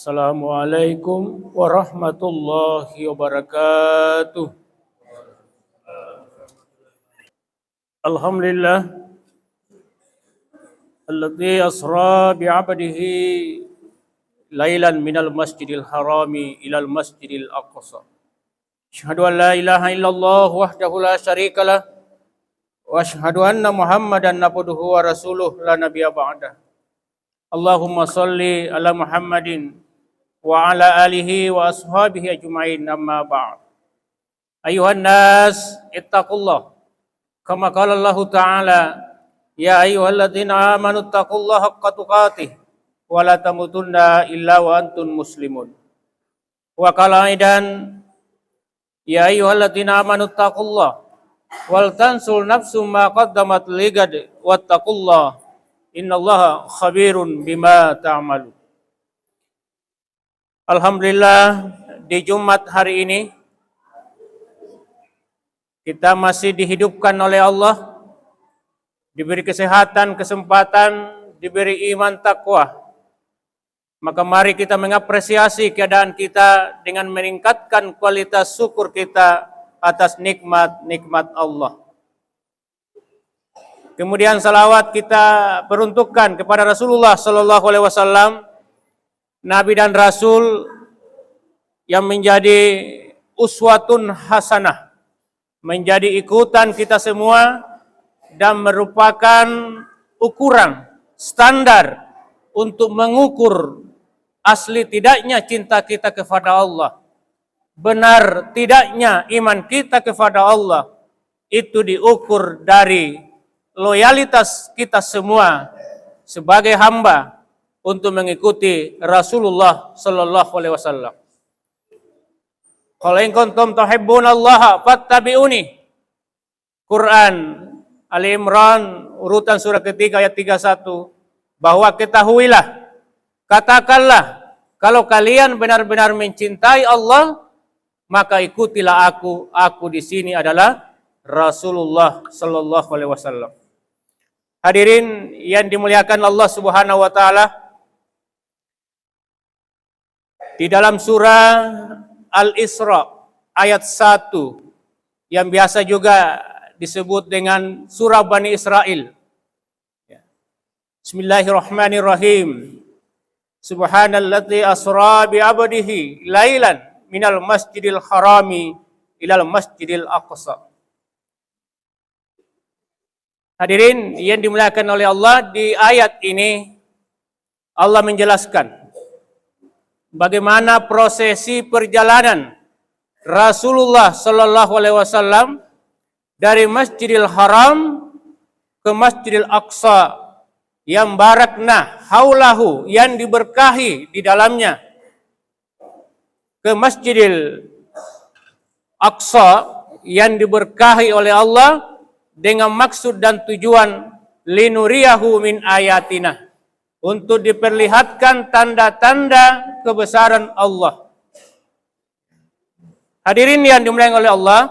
Assalamualaikum warahmatullahi wabarakatuh. Alhamdulillah alladzi asra bi'abdihi lailan minal masjidil harami ilal masjidil aqsa. Asyhadu an la ilaha illallah wahdahu la syarikalah wa asyhadu anna Muhammadan abduhu wa rasuluh la nabiyya ba'dah. Allahumma salli ala Muhammadin wa ala alihi wa ashabihi ajma'in, amma ba'd. Ayuhan nas ittaqullah kama qala Allah Ta'ala, ya ayyuhalladzina amanu ittaqullaha haqqa tuqatih wa la tamutunna illa wa antum muslimun. Wa qala aidan, ya ayyuhalladzina amanu ittaqullaha wal tansul nafsum ma qaddamat ligad wattaqullaha innallaha khabirun bima ta'malu. Alhamdulillah, di Jumat hari ini kita masih dihidupkan oleh Allah, diberi kesehatan, kesempatan, diberi iman takwa. Maka mari kita mengapresiasi keadaan kita dengan meningkatkan kualitas syukur kita atas nikmat-nikmat Allah. Kemudian salawat kita peruntukkan kepada Rasulullah Sallallahu Alaihi Wasallam, Nabi dan Rasul yang menjadi uswatun hasanah, menjadi ikutan kita semua dan merupakan ukuran standar untuk mengukur asli tidaknya cinta kita kepada Allah, benar tidaknya iman kita kepada Allah. Itu diukur dari loyalitas kita semua sebagai hamba untuk mengikuti Rasulullah Sallallahu Alaihi Wasallam. Qul in kuntum tuhibbunallaha fattabi'uni. Quran Ali Imran urutan surah ketiga ayat 31, bahwa ketahuilah, katakanlah, kalau kalian benar-benar mencintai Allah, maka ikutilah aku. Aku di sini adalah Rasulullah Sallallahu Alaihi Wasallam. Hadirin yang dimuliakan Allah Subhanahu wa taala, di dalam surah Al-Isra ayat 1 yang biasa juga disebut dengan surah Bani Israel. Bismillahirrahmanirrahim. Subhanalladzi asra bi 'abdihi lailan minal masjidil harami ilal masjidil aqsa. Hadirin yang dimuliakan oleh Allah, di ayat ini Allah menjelaskan bagaimana prosesi perjalanan Rasulullah Sallallahu Alaihi Wasallam dari Masjidil Haram ke Masjidil Aqsa yang barakna haulahu, yang diberkahi di dalamnya, ke Masjidil Aqsa yang diberkahi oleh Allah dengan maksud dan tujuan linuriyahu min ayatina, untuk diperlihatkan tanda-tanda kebesaran Allah. Hadirin yang dimuliakan oleh Allah,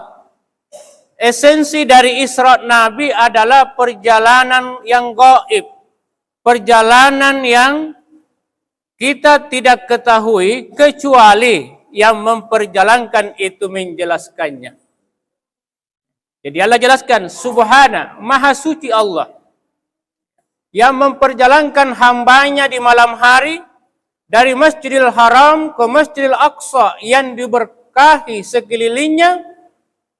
esensi dari Isra Nabi adalah perjalanan yang gaib, perjalanan yang kita tidak ketahui kecuali yang memperjalankan itu menjelaskannya. Jadi Allah jelaskan, Subhana, Maha Suci Allah, yang memperjalankan hambanya di malam hari dari Masjidil Haram ke Masjidil Aqsa yang diberkahi sekelilingnya,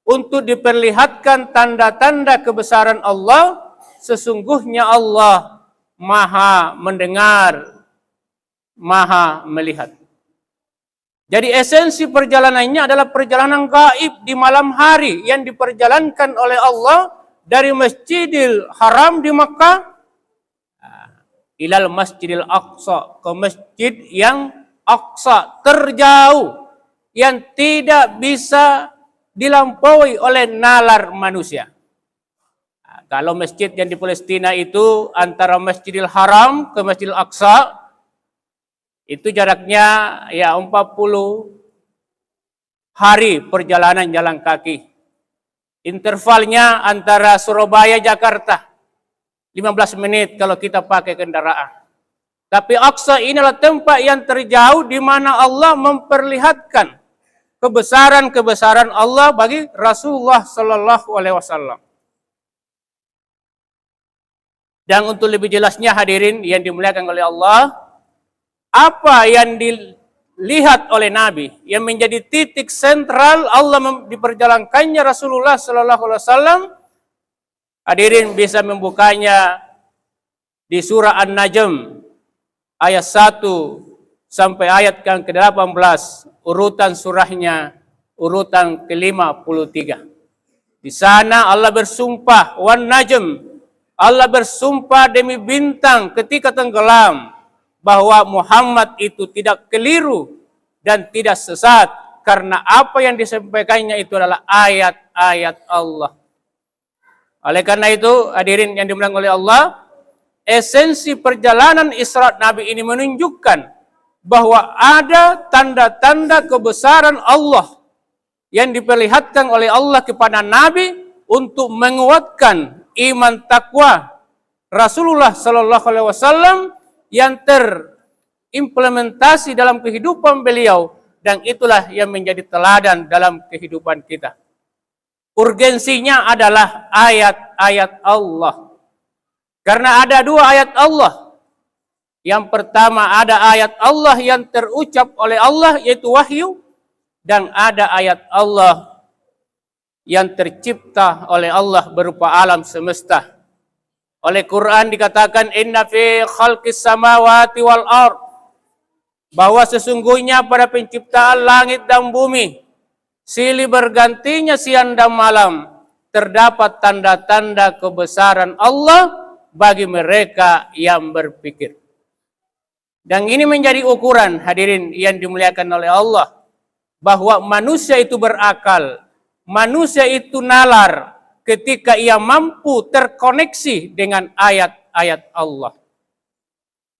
untuk diperlihatkan tanda-tanda kebesaran Allah. Sesungguhnya Allah Maha mendengar, Maha melihat. Jadi esensi perjalanannya adalah perjalanan gaib di malam hari yang diperjalankan oleh Allah dari Masjidil Haram di Makkah ilal Masjidil Aqsa, ke masjid yang Aqsa, terjauh, yang tidak bisa dilampaui oleh nalar manusia. Kalau masjid yang di Palestina itu antara Masjidil Haram ke Masjidil Aqsa, itu jaraknya ya 40 hari perjalanan jalan kaki. Intervalnya antara Surabaya Jakarta 15 menit kalau kita pakai kendaraan. Tapi Aqsa ini adalah tempat yang terjauh di mana Allah memperlihatkan kebesaran-kebesaran Allah bagi Rasulullah Sallallahu Alaihi Wasallam. Dan untuk lebih jelasnya hadirin yang dimuliakan oleh Allah, apa yang dilihat oleh Nabi yang menjadi titik sentral Allah diperjalankannya Rasulullah Sallallahu Alaihi Wasallam, hadirin bisa membukanya di surah An-Najm ayat 1 sampai ayat yang ke-18, urutan surahnya urutan ke-53. Di sana Allah bersumpah, wan najm, Allah bersumpah demi bintang ketika tenggelam, bahwa Muhammad itu tidak keliru dan tidak sesat, karena apa yang disampaikannya itu adalah ayat-ayat Allah. Oleh karena itu, hadirin yang dimuliakan oleh Allah, esensi perjalanan Isra Nabi ini menunjukkan bahwa ada tanda-tanda kebesaran Allah yang diperlihatkan oleh Allah kepada Nabi untuk menguatkan iman takwa Rasulullah Sallallahu Alaihi Wasallam yang terimplementasi dalam kehidupan beliau, dan itulah yang menjadi teladan dalam kehidupan kita. Urgensinya adalah ayat-ayat Allah. Karena ada dua ayat Allah. Yang pertama ada ayat Allah yang terucap oleh Allah, yaitu wahyu, dan ada ayat Allah yang tercipta oleh Allah berupa alam semesta. Oleh Quran dikatakan inna fi khalqis samawati wal ard, bahwa sesungguhnya pada penciptaan langit dan bumi, silih bergantinya siang dan malam, terdapat tanda-tanda kebesaran Allah bagi mereka yang berpikir. Dan ini menjadi ukuran, hadirin yang dimuliakan oleh Allah, bahwa manusia itu berakal, manusia itu nalar ketika ia mampu terkoneksi dengan ayat-ayat Allah.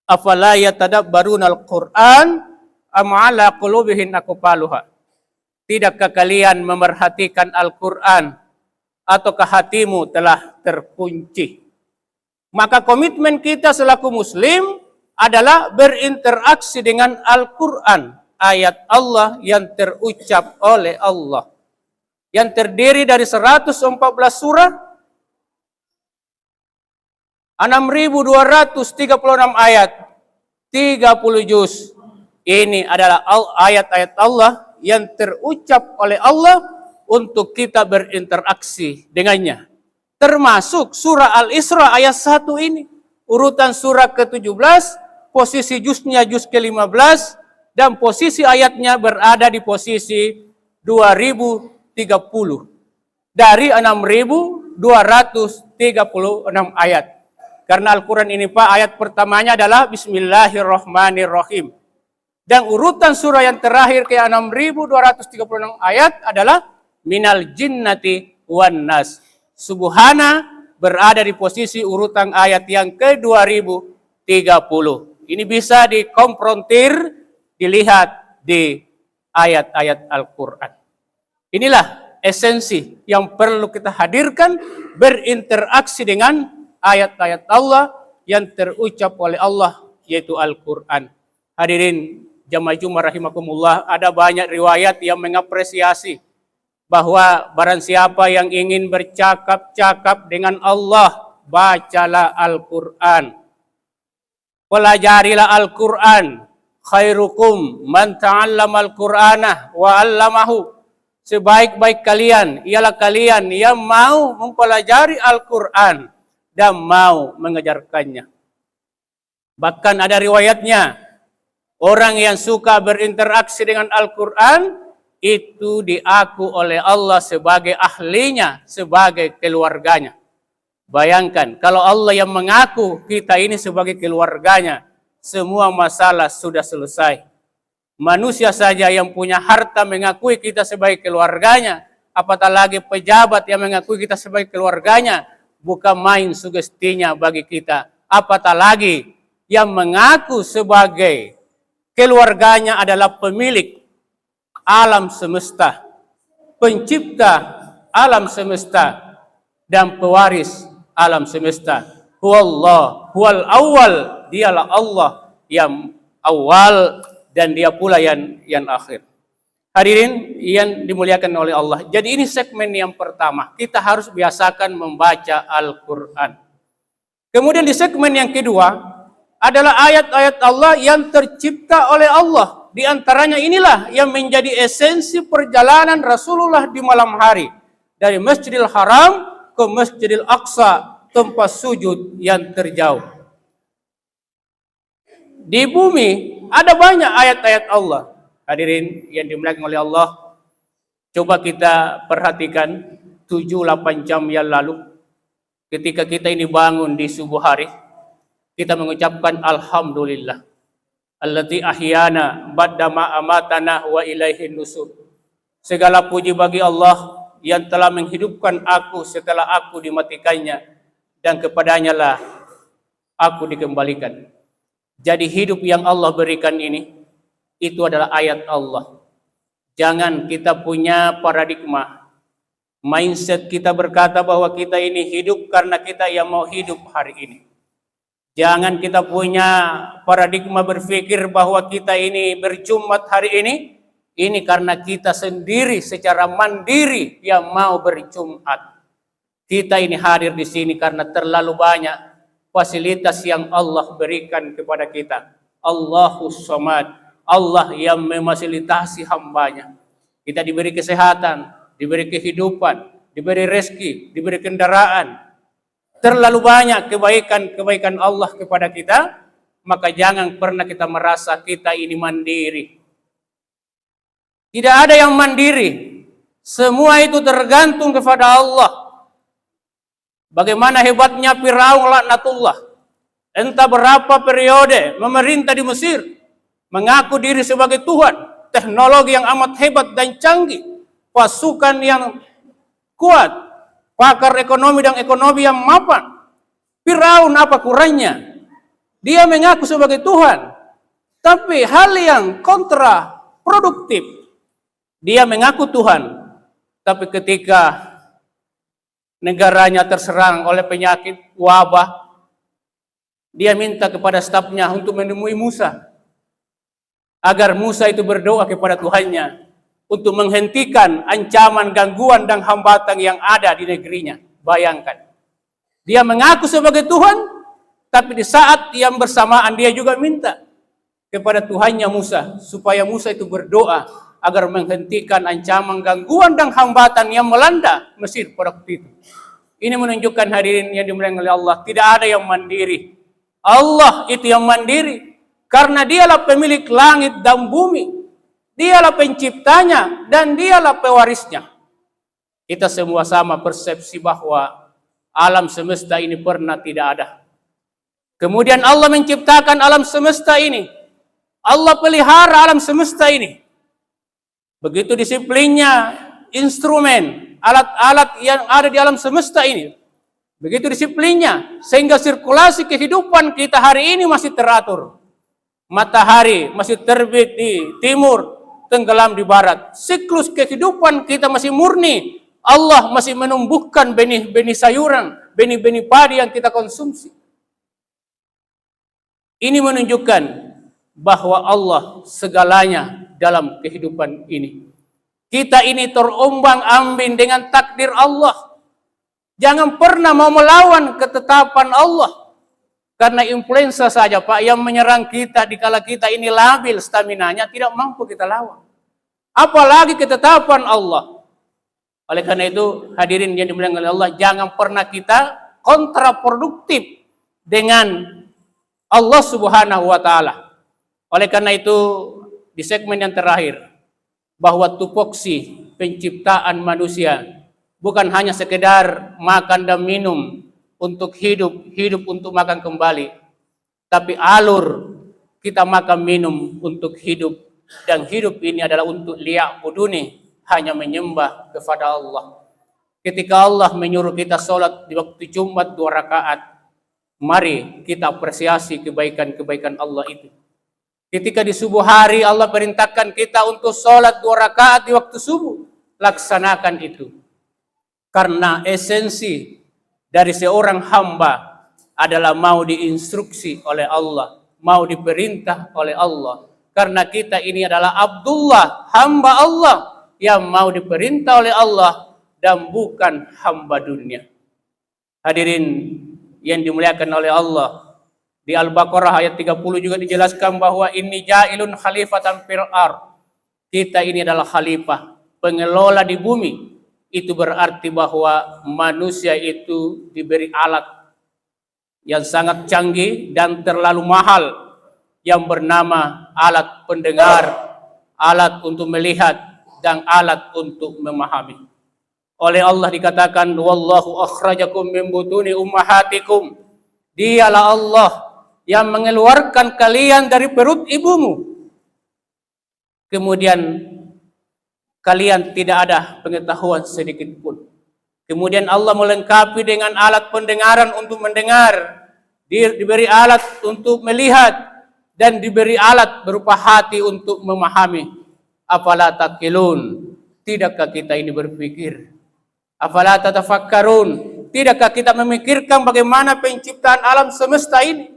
Afala yatadabbarunal Qur'an am ala qulubihin aqfaluha. Tidakkah kalian memerhatikan Al-Qur'an ataukah hatimu telah terkunci? Maka komitmen kita selaku muslim adalah berinteraksi dengan Al-Qur'an, ayat Allah yang terucap oleh Allah, yang terdiri dari 114 surah, 6.236 ayat, 30 juz. Ini adalah ayat-ayat Allah yang terucap oleh Allah untuk kita berinteraksi dengannya. Termasuk surah Al-Isra ayat 1 ini. Urutan surah ke-17, posisi juznya juz ke-15, dan posisi ayatnya berada di posisi 2030. Dari 6.236 ayat. Karena Al-Quran ini Pak, ayat pertamanya adalah Bismillahirrahmanirrahim. Dan urutan surah yang terakhir ke 6.236 ayat adalah Minal Jinnati wan Nas. Subhana berada di posisi urutan ayat yang ke-2030. Ini bisa dikonfrontir, dilihat di ayat-ayat Al-Quran. Inilah esensi yang perlu kita hadirkan, berinteraksi dengan ayat-ayat Allah yang terucap oleh Allah, yaitu Al-Quran. Hadirin jamaah Jumat rahimakumullah, ada banyak riwayat yang mengapresiasi bahwa barang siapa yang ingin bercakap-cakap dengan Allah, bacalah Al-Quran. Pelajarilah Al-Quran. Khairukum man ta'allama Al-Qur'ana wa 'allamahu. Sebaik-baik kalian ialah kalian yang mau mempelajari Al-Quran dan mau mengajarkannya. Bahkan ada riwayatnya, orang yang suka berinteraksi dengan Al-Quran itu diaku oleh Allah sebagai ahlinya, sebagai keluarganya. Bayangkan kalau Allah yang mengaku kita ini sebagai keluarganya, semua masalah sudah selesai. Manusia saja yang punya harta mengakui kita sebagai keluarganya, apatah lagi pejabat yang mengakui kita sebagai keluarganya, bukan main sugestinya bagi kita. Apatah lagi yang mengaku sebagai keluarganya adalah pemilik alam semesta, pencipta alam semesta, dan pewaris alam semesta. Huwallah, huwal awal, dialah Allah yang awal dan dia pula yang akhir. Hadirin yang dimuliakan oleh Allah. Jadi ini segmen yang pertama. Kita harus biasakan membaca Al-Quran. Kemudian di segmen yang kedua adalah ayat-ayat Allah yang tercipta oleh Allah. Di antaranya inilah yang menjadi esensi perjalanan Rasulullah di malam hari. Dari Masjidil Haram ke Masjidil Aqsa, tempat sujud yang terjauh. Di bumi ada banyak ayat-ayat Allah. Hadirin yang dimuliakan oleh Allah, coba kita perhatikan 7-8 jam yang lalu, ketika kita ini bangun di subuh hari, kita mengucapkan Alhamdulillah. Allati ahyana ba'da ma amatana wa ilaihin nusur. Segala puji bagi Allah yang telah menghidupkan aku setelah aku dimatikannya, dan kepadanya lah aku dikembalikan. Jadi hidup yang Allah berikan ini, itu adalah ayat Allah. Jangan kita punya paradigma, mindset kita berkata bahwa kita ini hidup karena kita yang mau hidup hari ini. Jangan kita punya paradigma berpikir bahwa kita ini berjumat hari ini karena kita sendiri secara mandiri yang mau berjumat. Kita ini hadir di sini karena terlalu banyak fasilitas yang Allah berikan kepada kita. Allahus Samad. Allah yang memfasilitasi hambanya. Kita diberi kesehatan, diberi kehidupan, diberi rezeki, diberi kendaraan. Terlalu banyak kebaikan Allah kepada kita, maka jangan pernah kita merasa kita ini mandiri. Tidak ada yang mandiri. Semua itu tergantung kepada Allah. Bagaimana hebatnya Firaun laknatullah. Entah berapa periode memerintah di Mesir, mengaku diri sebagai Tuhan, teknologi yang amat hebat dan canggih, pasukan yang kuat, pakar ekonomi dan ekonomi yang mapan. Firaun apa kurangnya? Dia mengaku sebagai Tuhan, tapi hal yang kontraproduktif. Dia mengaku Tuhan, tapi ketika negaranya terserang oleh penyakit wabah, dia minta kepada stafnya untuk menemui Musa, agar Musa itu berdoa kepada Tuhannya untuk menghentikan ancaman, gangguan, dan hambatan yang ada di negerinya. Bayangkan, dia mengaku sebagai Tuhan, tapi di saat yang bersamaan dia juga minta kepada Tuhannya Musa, supaya Musa itu berdoa agar menghentikan ancaman, gangguan, dan hambatan yang melanda Mesir pada waktu itu. Ini menunjukkan hadirin yang dimuliakan oleh Allah, tidak ada yang mandiri. Allah itu yang mandiri. Karena dialah pemilik langit dan bumi. Dialah penciptanya dan dialah pewarisnya. Kita semua sama persepsi bahwa alam semesta ini pernah tidak ada. Kemudian Allah menciptakan alam semesta ini. Allah pelihara alam semesta ini. Begitu disiplinnya instrumen, alat-alat yang ada di alam semesta ini. Begitu disiplinnya, sehingga sirkulasi kehidupan kita hari ini masih teratur. Matahari masih terbit di timur, tenggelam di barat. Siklus kehidupan kita masih murni. Allah masih menumbuhkan benih-benih sayuran, benih-benih padi yang kita konsumsi. Ini menunjukkan bahwa Allah segalanya dalam kehidupan ini. Kita ini terombang-ambing dengan takdir Allah. Jangan pernah mau melawan ketetapan Allah. Karena influenza saja Pak yang menyerang kita dikala kita ini labil staminanya, tidak mampu kita lawan. Apalagi ketetapan Allah. Oleh karena itu hadirin yang dimuliakan oleh Allah, jangan pernah kita kontraproduktif dengan Allah Subhanahu wa taala. Oleh karena itu di segmen yang terakhir, bahwa tupoksi penciptaan manusia bukan hanya sekedar makan dan minum untuk hidup untuk makan kembali. Tapi alur kita makan minum untuk hidup. Dan hidup ini adalah untuk liya'buduni, hanya menyembah kepada Allah. Ketika Allah menyuruh kita sholat di waktu Jumat 2 rakaat, mari kita apresiasi kebaikan-kebaikan Allah itu. Ketika di subuh hari Allah perintahkan kita untuk sholat 2 rakaat di waktu subuh, laksanakan itu. Karena esensi dari seorang hamba adalah mau diinstruksi oleh Allah mau diperintah oleh Allah. Karena kita ini adalah Abdullah, hamba Allah yang mau diperintah oleh Allah dan bukan hamba dunia. Hadirin yang dimuliakan oleh Allah, di Al-Baqarah ayat 30 juga dijelaskan bahwa inni ja'ilun khalifatan fil ardh. Kita ini adalah khalifah, pengelola di bumi. Itu berarti bahwa manusia itu diberi alat yang sangat canggih dan terlalu mahal yang bernama alat pendengar, alat untuk melihat, dan alat untuk memahami. Oleh Allah dikatakan, wallahu akhrajakum min butuni ummahatikum. Dialah Allah yang mengeluarkan kalian dari perut ibumu. Kemudian kalian tidak ada pengetahuan sedikit pun. Kemudian Allah melengkapi dengan alat pendengaran untuk mendengar, diberi alat untuk melihat, dan diberi alat berupa hati untuk memahami. Afala taqilun, tidakkah kita ini berpikir? Afala tatafakkarun, tidakkah kita memikirkan bagaimana penciptaan alam semesta ini?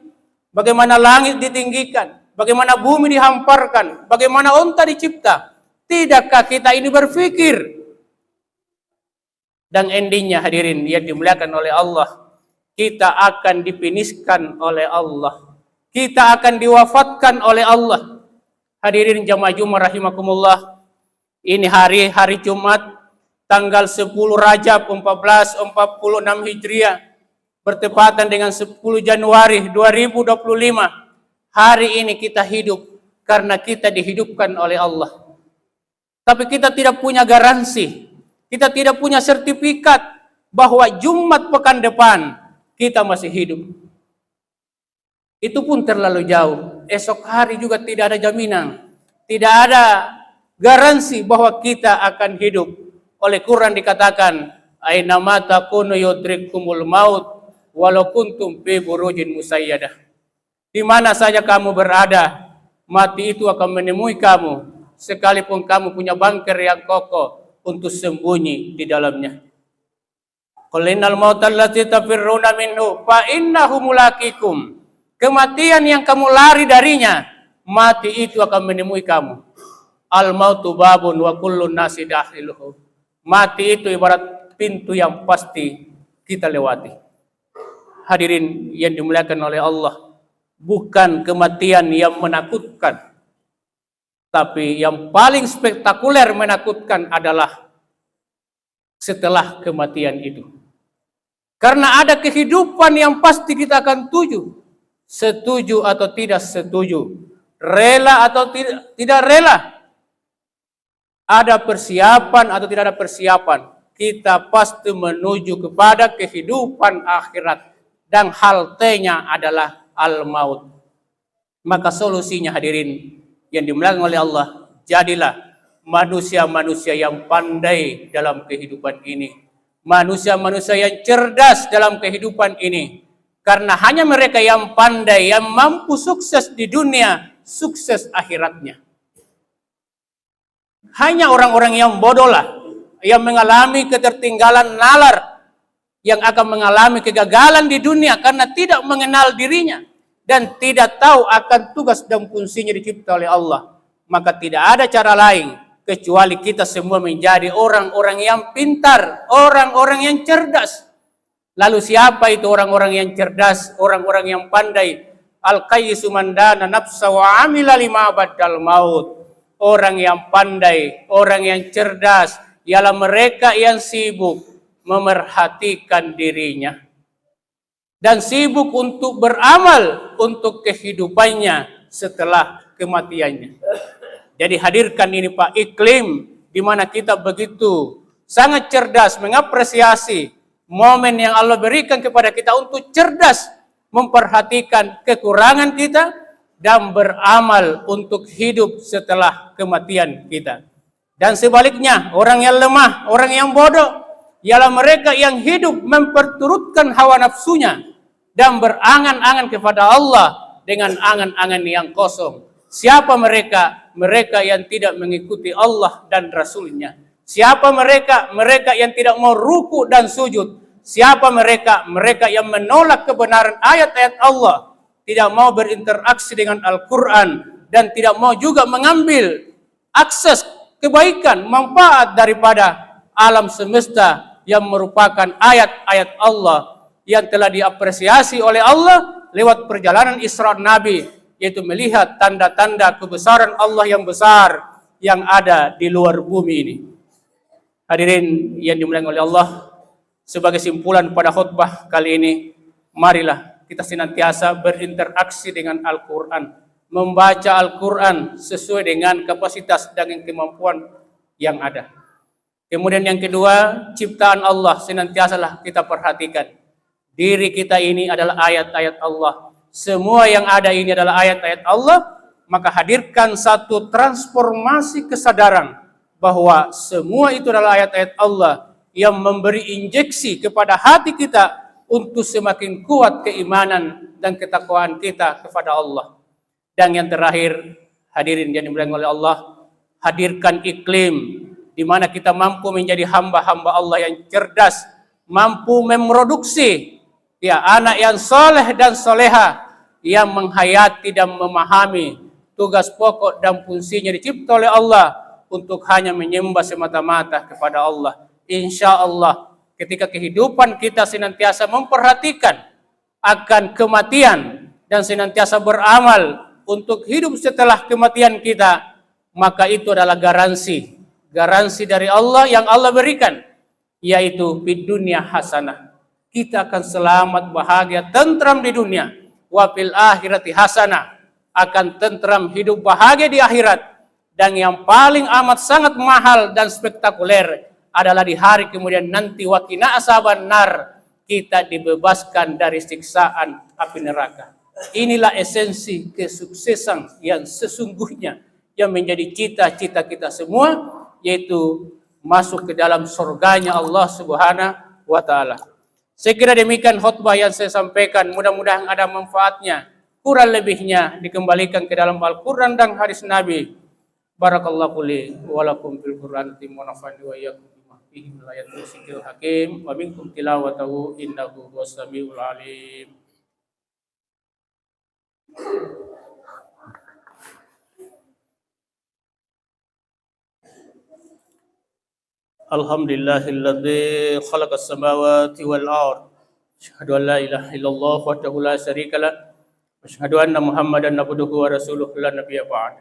Bagaimana langit ditinggikan, bagaimana bumi dihamparkan, bagaimana unta dicipta? Tidakkah kita ini berpikir? Dan endingnya hadirin yang dimuliakan oleh Allah, kita akan difiniskan oleh Allah. Kita akan diwafatkan oleh Allah. Hadirin jamaah Jumat rahimakumullah. Ini hari Jumat tanggal 10 Rajab 1446 Hijriah bertepatan dengan 10 Januari 2025. Hari ini kita hidup karena kita dihidupkan oleh Allah. Tapi kita tidak punya garansi, kita tidak punya sertifikat bahwa Jumat pekan depan kita masih hidup. Itu pun terlalu jauh. Esok hari juga tidak ada jaminan. Tidak ada garansi bahwa kita akan hidup. Oleh Quran dikatakan, aina ma takunu yudrikumul maut walau kuntum fi burujin musayyadah. Di mana saja kamu berada, mati itu akan menemui kamu, sekalipun kamu punya bunker yang kokoh untuk sembunyi di dalamnya. Qul innal mautal ladzii tafirruna minhu fa innahu mulaqikum. Kematian yang kamu lari darinya, mati itu akan menemui kamu. Al-mautu babun wa kullun nasi dakhiluhu. Mati itu ibarat pintu yang pasti kita lewati. Hadirin yang dimuliakan oleh Allah, bukan kematian yang menakutkan, tapi yang paling spektakuler menakutkan adalah setelah kematian itu. Karena ada kehidupan yang pasti kita akan tuju. Setuju atau tidak setuju, rela atau tidak rela, ada persiapan atau tidak ada persiapan, kita pasti menuju kepada kehidupan akhirat, dan haltenya adalah al-maut. Maka solusinya hadirin yang dimuliakan oleh Allah, jadilah manusia-manusia yang pandai dalam kehidupan ini, manusia-manusia yang cerdas dalam kehidupan ini. Karena hanya mereka yang pandai, yang mampu sukses di dunia, sukses akhiratnya. Hanya orang-orang yang bodohlah yang mengalami ketertinggalan nalar, yang akan mengalami kegagalan di dunia karena tidak mengenal dirinya dan tidak tahu akan tugas dan fungsinya dicipta oleh Allah. Maka tidak ada cara lain kecuali kita semua menjadi orang-orang yang pintar, orang-orang yang cerdas. Lalu siapa itu orang-orang yang cerdas, orang-orang yang pandai? Al-qayyisu man dana nafsa wa amila lima ba'dal maut. Orang yang pandai, orang yang cerdas, ialah mereka yang sibuk memerhatikan dirinya dan sibuk untuk beramal untuk kehidupannya setelah kematiannya. Jadi hadirkan ini Pak, iklim di mana kita begitu sangat cerdas mengapresiasi momen yang Allah berikan kepada kita untuk cerdas memperhatikan kekurangan kita dan beramal untuk hidup setelah kematian kita. Dan sebaliknya, orang yang lemah, orang yang bodoh, ialah mereka yang hidup memperturutkan hawa nafsunya dan berangan-angan kepada Allah dengan angan-angan yang kosong. Siapa mereka? Mereka yang tidak mengikuti Allah dan Rasul-Nya. Siapa mereka? Mereka yang tidak mau ruku dan sujud. Siapa mereka? Mereka yang menolak kebenaran ayat-ayat Allah. tidak mau berinteraksi dengan Al-Quran, dan tidak mau juga mengambil akses kebaikan, manfaat daripada alam semesta yang merupakan ayat-ayat Allah yang telah diapresiasi oleh Allah lewat perjalanan Isra Nabi, yaitu melihat tanda-tanda kebesaran Allah yang besar yang ada di luar bumi ini. Hadirin yang dimuliakan oleh Allah, sebagai simpulan pada khutbah kali ini, marilah kita senantiasa berinteraksi dengan Al-Quran, membaca Al-Quran sesuai dengan kapasitas dan kemampuan yang ada. Kemudian yang kedua, ciptaan Allah senantiasalah kita perhatikan. Diri kita ini adalah ayat-ayat Allah. Semua yang ada ini adalah ayat-ayat Allah, maka hadirkan satu transformasi kesadaran bahwa semua itu adalah ayat-ayat Allah yang memberi injeksi kepada hati kita untuk semakin kuat keimanan dan ketakwaan kita kepada Allah. Dan yang terakhir, hadirin yang dimuliakan oleh Allah, hadirkan iklim di mana kita mampu menjadi hamba-hamba Allah yang cerdas, mampu memproduksi anak yang soleh dan soleha, yang menghayati dan memahami tugas pokok dan fungsinya dicipta oleh Allah untuk hanya menyembah semata-mata kepada Allah. Insya Allah, ketika kehidupan kita senantiasa memperhatikan akan kematian dan senantiasa beramal untuk hidup setelah kematian kita, maka itu adalah garansi dari Allah yang Allah berikan, yaitu di dunia hasanah. Kita akan selamat, bahagia, tentram di dunia. Wa fil akhirati hasanah, akan tentram, hidup bahagia di akhirat. Dan yang paling amat sangat mahal dan spektakuler adalah di hari kemudian nanti, waqina asaban nar, kita dibebaskan dari siksaan api neraka. Inilah esensi kesuksesan yang sesungguhnya yang menjadi cita-cita kita semua, yaitu masuk ke dalam surganya Allah Subhanahu wa Ta'ala. Saya kira demikian khutbah yang saya sampaikan, mudah-mudahan ada manfaatnya. Kurang lebihnya dikembalikan ke dalam Al-Quran dan hadis Nabi. Barakallahu li wa lakum fil Qur'an wa nafa'ani wa iyyakum bima fihi min ayatil zikril hakim wa minkum tilawatahu innahu was-sami'ul alim. Alhamdulillahilladzi khalaqas samawati wal ardh. Asyhadu an la ilaha illallah wahdahu la syarika lah. Asyhadu anna Muhammadan abduhu wa rasuluhu la nabiyya ba'd.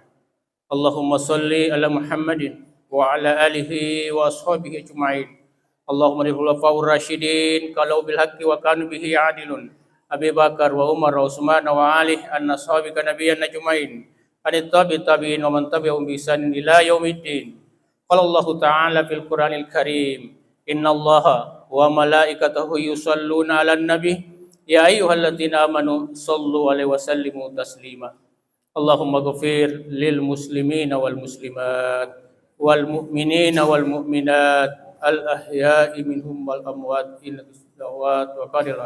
Allahumma salli ala Muhammadin wa ala alihi wa ashabihi ajma'in. Allahumma khulafa'ur rasyidin kalau bil haqqi wa kanu bihi adilun. Abi Bakar wa Umar wa Utsman wa Ali an-sahabika nabiyyan ajma'in. Anit tabi'in wa man tabi'ahum bi ihsanin ila yaumiddin. Qala Allah Ta'ala fil Qur'anil Karim, innallaha wa malaikatahu yusalluna 'alan nabi ya ayyuhalladzina amanu sallu 'alaihi wa sallimu taslima. Allahumma ghfir lil muslimina wal muslimat wal mu'minina wal mu'minat al ahya'i minhum wal amwat innaka sammi'ud wa qadir.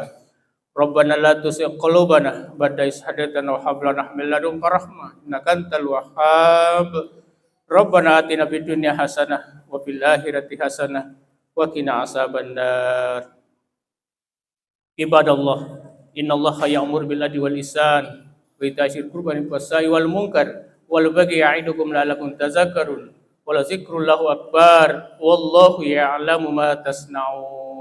Rabbana la tuzigh qulubana ba'da idh hadaytana wa hab lana min ladunka rahmah innaka antal wahhab. Rabbana atina fid dunya hasanah wa fil akhirati hasanah wa qina azabannar. Ibadallah, innallaha ya'muru bil adli wal ihsan wa ita'i dzil qurba wal fahsya'i wal munkar wal baghi ya'idukum la'allakum tadhakkarun. Wa la dzikrullahi akbar wallahu ya'lamu ma tasna'un.